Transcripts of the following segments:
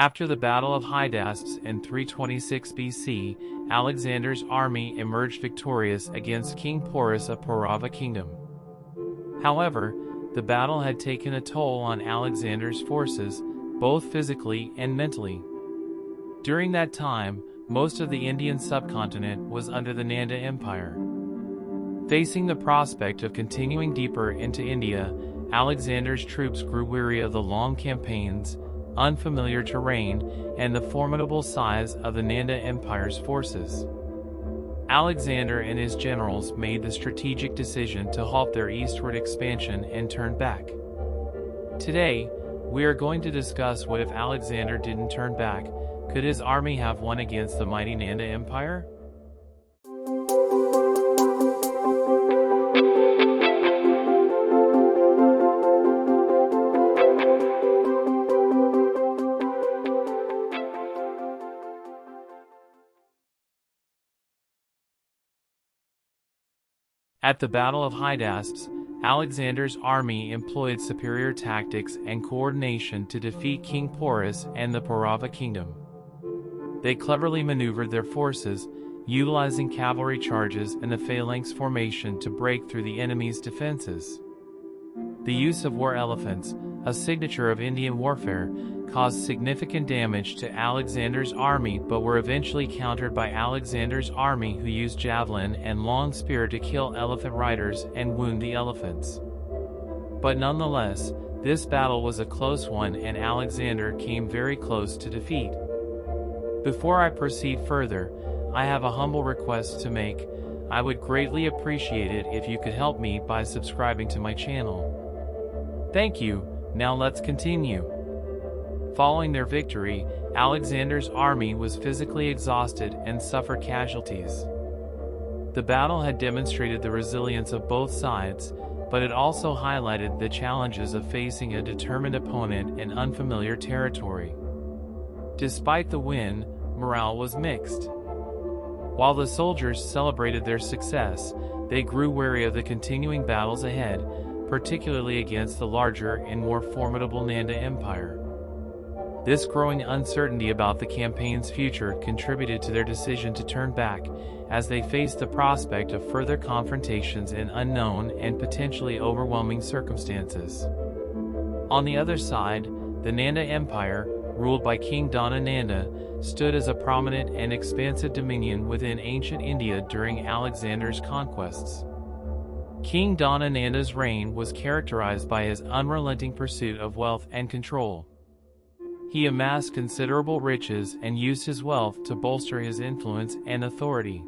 After the Battle of Hydaspes in 326 BC, Alexander's army emerged victorious against King Porus of Paurava kingdom. However, the battle had taken a toll on Alexander's forces, both physically and mentally. During that time, most of the Indian subcontinent was under the Nanda Empire. Facing the prospect of continuing deeper into India, Alexander's troops grew weary of the long campaigns, unfamiliar terrain, and the formidable size of the Nanda Empire's forces. Alexander and his generals made the strategic decision to halt their eastward expansion and turn back. Today, we are going to discuss what if Alexander didn't turn back. Could his army have won against the mighty Nanda Empire? At the Battle of Hydaspes, Alexander's army employed superior tactics and coordination to defeat King Porus and the Paurava kingdom. They cleverly maneuvered their forces, utilizing cavalry charges and a phalanx formation to break through the enemy's defenses. The use of war elephants, a signature of Indian warfare, caused significant damage to Alexander's army but were eventually countered by Alexander's army, who used javelin and long spear to kill elephant riders and wound the elephants. But nonetheless, this battle was a close one and Alexander came very close to defeat. Before I proceed further, I have a humble request to make. I would greatly appreciate it if you could help me by subscribing to my channel. Thank you. Now let's continue. Following their victory, Alexander's army was physically exhausted and suffered casualties. The battle had demonstrated the resilience of both sides, but it also highlighted the challenges of facing a determined opponent in unfamiliar territory. Despite the win, morale was mixed. While the soldiers celebrated their success, they grew wary of the continuing battles ahead, particularly against the larger and more formidable Nanda Empire. This growing uncertainty about the campaign's future contributed to their decision to turn back, as they faced the prospect of further confrontations in unknown and potentially overwhelming circumstances. On the other side, the Nanda Empire, ruled by King Nanda, stood as a prominent and expansive dominion within ancient India during Alexander's conquests. King Nanda's reign was characterized by his unrelenting pursuit of wealth and control. He amassed considerable riches and used his wealth to bolster his influence and authority.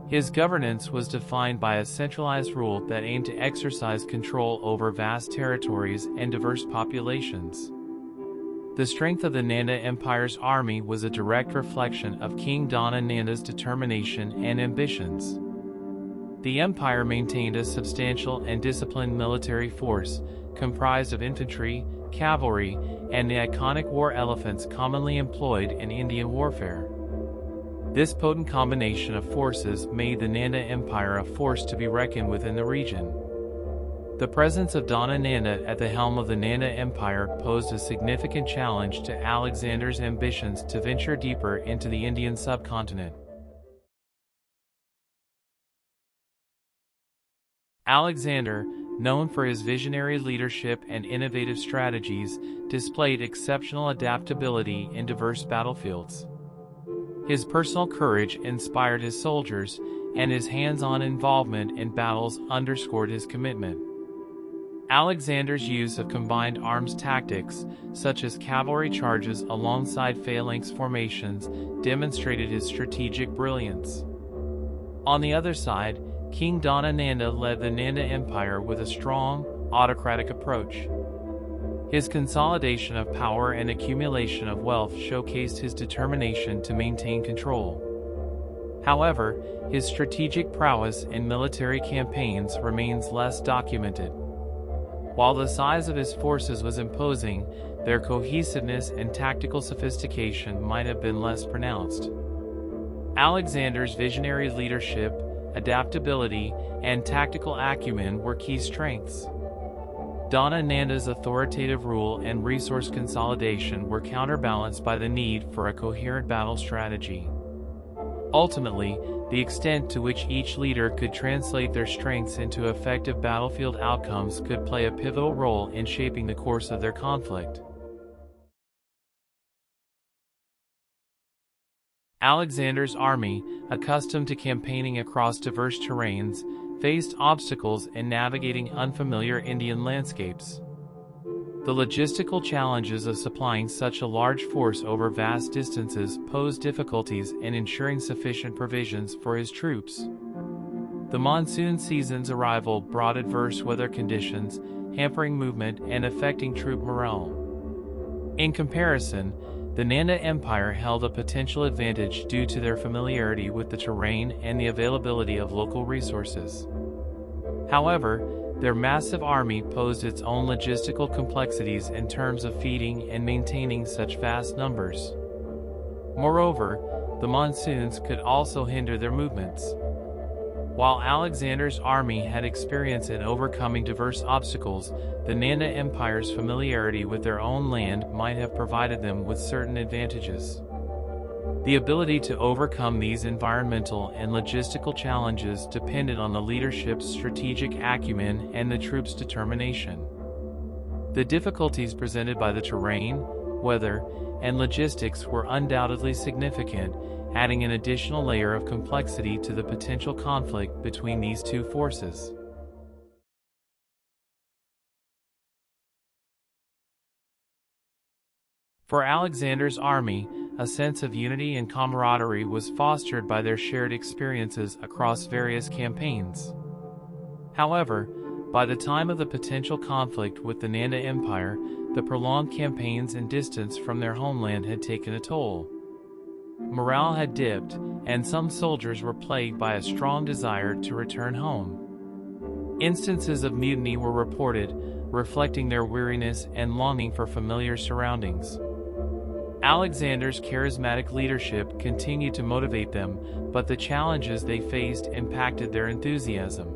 His governance was defined by a centralized rule that aimed to exercise control over vast territories and diverse populations. The strength of the Nanda Empire's army was a direct reflection of King Nanda's determination and ambitions. The empire maintained a substantial and disciplined military force, comprised of infantry, cavalry, and the iconic war elephants commonly employed in Indian warfare. This potent combination of forces made the Nanda Empire a force to be reckoned with in the region. The presence of Nanda at the helm of the Nanda Empire posed a significant challenge to Alexander's ambitions to venture deeper into the Indian subcontinent. Alexander, known for his visionary leadership and innovative strategies, displayed exceptional adaptability in diverse battlefields. His personal courage inspired his soldiers, and his hands-on involvement in battles underscored his commitment. Alexander's use of combined arms tactics, such as cavalry charges alongside phalanx formations, demonstrated his strategic brilliance. On the other side, King Nanda led the Nanda Empire with a strong, autocratic approach. His consolidation of power and accumulation of wealth showcased his determination to maintain control. However, his strategic prowess in military campaigns remains less documented. While the size of his forces was imposing, their cohesiveness and tactical sophistication might have been less pronounced. Alexander's visionary leadership, adaptability, and tactical acumen were key strengths. Nanda's authoritative rule and resource consolidation were counterbalanced by the need for a coherent battle strategy. Ultimately, the extent to which each leader could translate their strengths into effective battlefield outcomes could play a pivotal role in shaping the course of their conflict. Alexander's army, accustomed to campaigning across diverse terrains, faced obstacles in navigating unfamiliar Indian landscapes. The logistical challenges of supplying such a large force over vast distances posed difficulties in ensuring sufficient provisions for his troops. The monsoon season's arrival brought adverse weather conditions, hampering movement and affecting troop morale. In comparison, the Nanda Empire held a potential advantage due to their familiarity with the terrain and the availability of local resources. However, their massive army posed its own logistical complexities in terms of feeding and maintaining such vast numbers. Moreover, the monsoons could also hinder their movements. While Alexander's army had experience in overcoming diverse obstacles, the Nanda Empire's familiarity with their own land might have provided them with certain advantages. The ability to overcome these environmental and logistical challenges depended on the leadership's strategic acumen and the troops' determination. The difficulties presented by the terrain, weather, and logistics were undoubtedly significant, adding an additional layer of complexity to the potential conflict between these two forces. For Alexander's army, a sense of unity and camaraderie was fostered by their shared experiences across various campaigns. However, by the time of the potential conflict with the Nanda Empire, the prolonged campaigns and distance from their homeland had taken a toll. Morale had dipped, and some soldiers were plagued by a strong desire to return home. Instances of mutiny were reported, reflecting their weariness and longing for familiar surroundings. Alexander's charismatic leadership continued to motivate them, but the challenges they faced impacted their enthusiasm.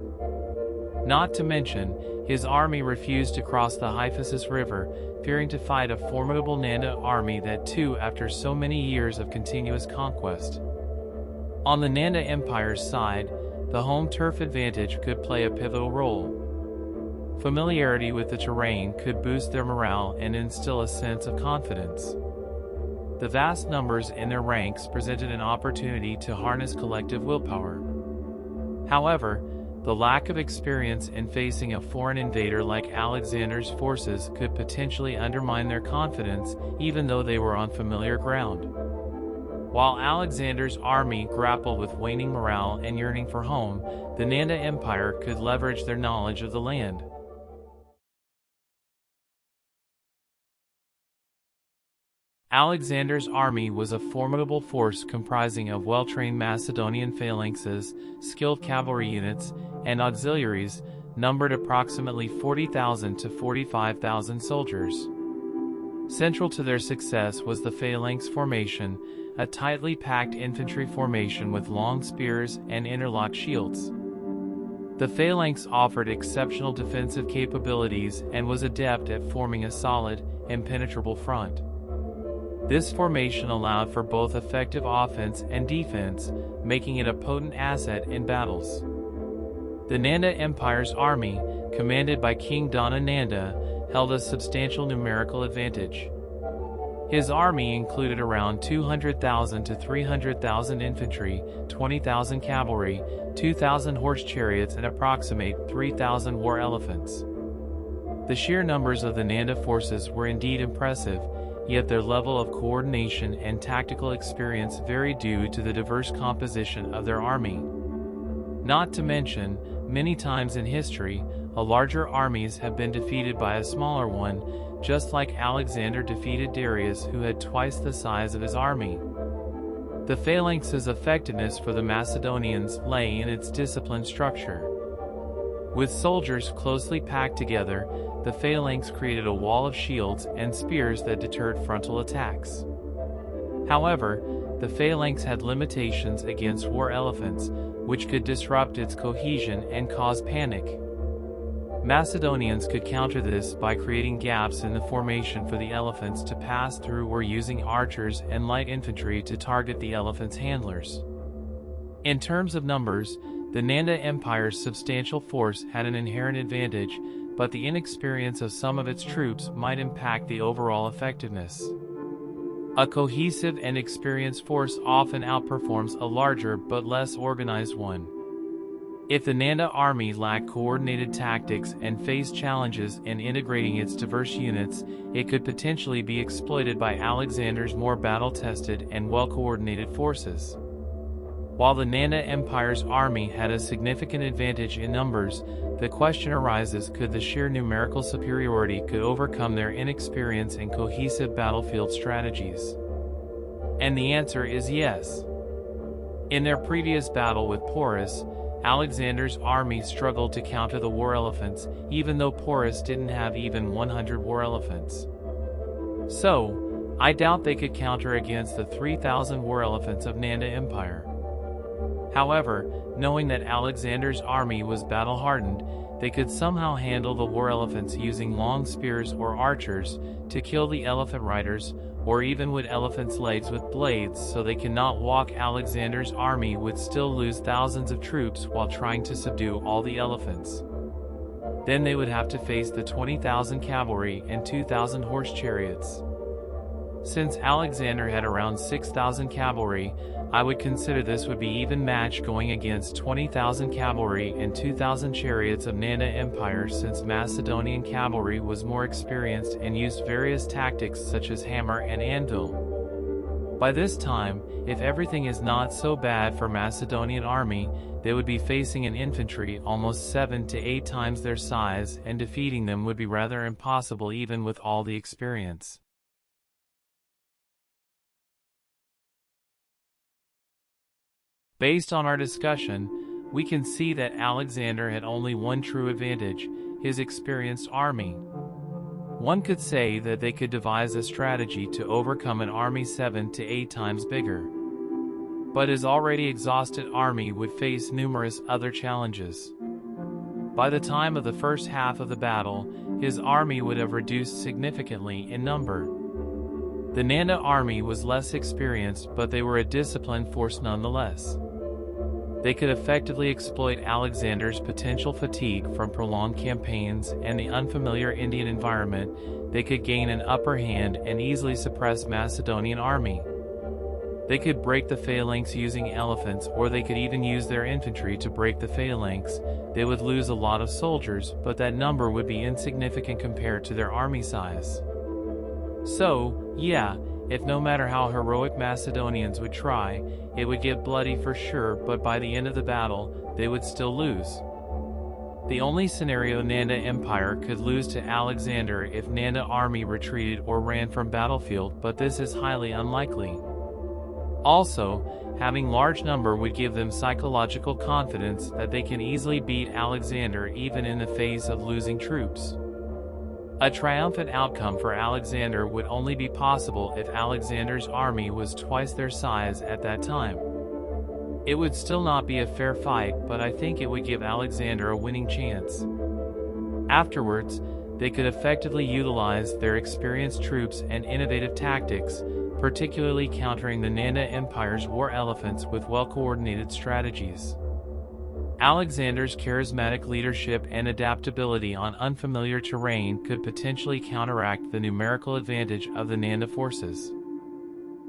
Not to mention, his army refused to cross the Hydaspes River, fearing to fight a formidable Nanda army that too after so many years of continuous conquest. On the Nanda Empire's side, the home turf advantage could play a pivotal role. Familiarity with the terrain could boost their morale and instill a sense of confidence. The vast numbers in their ranks presented an opportunity to harness collective willpower. However, the lack of experience in facing a foreign invader like Alexander's forces could potentially undermine their confidence, even though they were on familiar ground. While Alexander's army grappled with waning morale and yearning for home, the Nanda Empire could leverage their knowledge of the land. Alexander's army was a formidable force comprising of well-trained Macedonian phalanxes, skilled cavalry units, and auxiliaries, numbered approximately 40,000 to 45,000 soldiers. Central to their success was the phalanx formation, a tightly packed infantry formation with long spears and interlocked shields. The phalanx offered exceptional defensive capabilities and was adept at forming a solid, impenetrable front. This formation allowed for both effective offense and defense, making it a potent asset in battles. The Nanda Empire's army, commanded by King Nanda, held a substantial numerical advantage. His army included around 200,000 to 300,000 infantry, 20,000 cavalry, 2,000 horse chariots, and approximate 3,000 war elephants. The sheer numbers of the Nanda forces were indeed impressive, yet their level of coordination and tactical experience varied due to the diverse composition of their army. Not to mention, many times in history, a larger armies have been defeated by a smaller one, just like Alexander defeated Darius, who had twice the size of his army. The phalanx's effectiveness for the Macedonians lay in its disciplined structure. With soldiers closely packed together, the phalanx created a wall of shields and spears that deterred frontal attacks. However, the phalanx had limitations against war elephants, which could disrupt its cohesion and cause panic. Macedonians could counter this by creating gaps in the formation for the elephants to pass through or using archers and light infantry to target the elephants' handlers. In terms of numbers, the Nanda Empire's substantial force had an inherent advantage, but the inexperience of some of its troops might impact the overall effectiveness. A cohesive and experienced force often outperforms a larger but less organized one. If the Nanda army lacked coordinated tactics and faced challenges in integrating its diverse units, it could potentially be exploited by Alexander's more battle-tested and well-coordinated forces. While the Nanda Empire's army had a significant advantage in numbers, the question arises, could the sheer numerical superiority could overcome their inexperience in cohesive battlefield strategies? And the answer is yes. In their previous battle with Porus, Alexander's army struggled to counter the war elephants, even though Porus didn't have even 100 war elephants. So, I doubt they could counter against the 3,000 war elephants of Nanda Empire. However, knowing that Alexander's army was battle-hardened, they could somehow handle the war elephants using long spears or archers to kill the elephant riders, or even with elephants' legs with blades so they cannot walk. Alexander's army would still lose thousands of troops while trying to subdue all the elephants. Then they would have to face the 20,000 cavalry and 2,000 horse chariots. Since Alexander had around 6,000 cavalry, I would consider this would be even match going against 20,000 cavalry and 2,000 chariots of Nanda Empire, since Macedonian cavalry was more experienced and used various tactics such as hammer and anvil. By this time, if everything is not so bad for Macedonian army, they would be facing an infantry almost 7 to 8 times their size, and defeating them would be rather impossible even with all the experience. Based on our discussion, we can see that Alexander had only one true advantage: his experienced army. One could say that they could devise a strategy to overcome an army 7 to 8 times bigger. But his already exhausted army would face numerous other challenges. By the time of the first half of the battle, his army would have reduced significantly in number. The Nanda army was less experienced, but they were a disciplined force nonetheless. They could effectively exploit Alexander's potential fatigue from prolonged campaigns and the unfamiliar Indian environment. They could gain an upper hand and easily suppress Macedonian army. They could break the phalanx using elephants, or they could even use their infantry to break the phalanx. They would lose a lot of soldiers, but that number would be insignificant compared to their army size. So, yeah, if no matter how heroic Macedonians would try, it would get bloody for sure, but by the end of the battle, they would still lose. The only scenario Nanda Empire could lose to Alexander if Nanda army retreated or ran from battlefield, but this is highly unlikely. Also, having large number would give them psychological confidence that they can easily beat Alexander even in the face of losing troops. A triumphant outcome for Alexander would only be possible if Alexander's army was twice their size at that time. It would still not be a fair fight, but I think it would give Alexander a winning chance. Afterwards, they could effectively utilize their experienced troops and innovative tactics, particularly countering the Nanda Empire's war elephants with well-coordinated strategies. Alexander's charismatic leadership and adaptability on unfamiliar terrain could potentially counteract the numerical advantage of the Nanda forces.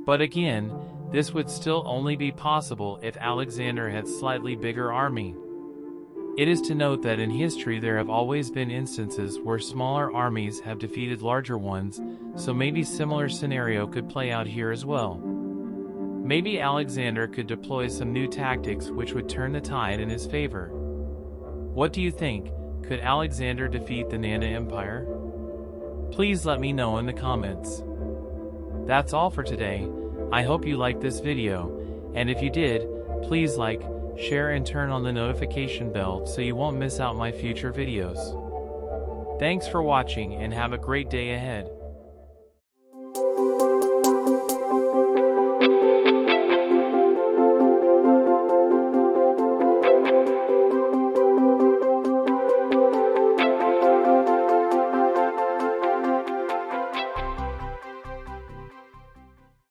But again, this would still only be possible if Alexander had slightly bigger army. It is to note that in history there have always been instances where smaller armies have defeated larger ones, so maybe similar scenario could play out here as well. Maybe Alexander could deploy some new tactics which would turn the tide in his favor. What do you think? Could Alexander defeat the Nanda Empire? Please let me know in the comments. That's all for today. I hope you liked this video, and if you did, please like, share and turn on the notification bell so you won't miss out my future videos. Thanks for watching and have a great day ahead.